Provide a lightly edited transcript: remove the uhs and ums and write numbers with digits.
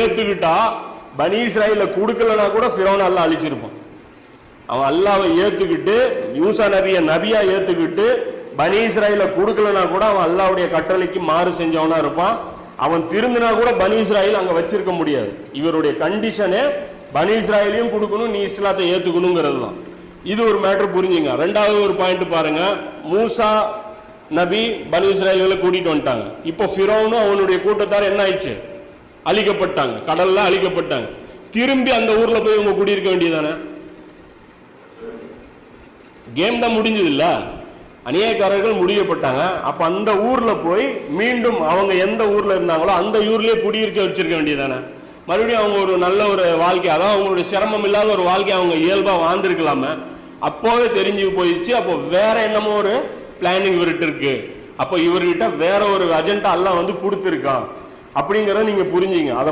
ஏத்துக்கிட்டா பனி இஸ்ராயேல கொடுக்கலனா கூட ஃபிரௌன் அல்லாஹ் அழிச்சிருப்பான். அவன் அல்லாஹ்வை ஏத்துக்கிட்டு மூசா நபியா ஏத்துக்கிட்டு பனி இஸ்ராயேல கொடுக்கலனா கூட அவன் அல்லாஹ்வுடைய கட்டளைக்கு மாறு செஞ்சவனா இருப்பான். அவன் திருந்தினா கூட பனி இஸ்ராயேல் அங்க வச்சிருக்க முடியாது. இவருடைய கண்டிஷனே பனி இஸ்ராயேலையும் கொடுக்கணும், நீ இஸ்லாத்தை ஏத்துக்கணுங்கிறது தான். இது ஒரு மேட்டர் புரிஞ்சுங்க. ரெண்டாவது ஒரு பாயிண்ட் பாருங்க, மூசா நபி பனி இஸ்ராயேல்களை கூட்டிட்டு வந்துட்டாங்க. இப்போ ஃபிரௌனும் அவனுடைய கூட்டத்தார் என்ன ஆயிடுச்சு? அழிக்கப்பட்டாங்க, கடல்ல அழிக்கப்பட்டாங்க. திரும்பி அந்த ஊர்ல போய் இவங்க குடியிருக்க வேண்டியதானே? கேம் தான் முடிஞ்சது இல்ல, அநியாயக்காரர்கள் முடியப்பட்டாங்க. அப்ப அந்த ஊர்ல போய் மீண்டும் அவங்க எந்த ஊர்ல இருந்தாங்களோ அந்த ஊர்லயே குடியிருக்க வச்சிருக்க வேண்டியதானே? மறுபடியும் அவங்க ஒரு நல்ல ஒரு வாழ்க்கை, அதான் அவங்களுடைய சிரமம் இல்லாத ஒரு வாழ்க்கை அவங்க இயல்பா வாழ்ந்திருக்கலாமே. அப்போவே தெரிஞ்சு போயிடுச்சு. அப்போ வேற என்னமோ ஒரு பிளானிங் இவர்கிட்ட இருக்கு. அப்போ இவர்கிட்ட வேற ஒரு அஜெண்டா எல்லாம் வந்து கொடுத்துருக்கான் அப்படிங்கிறத நீங்க புரிஞ்சுங்க. அதை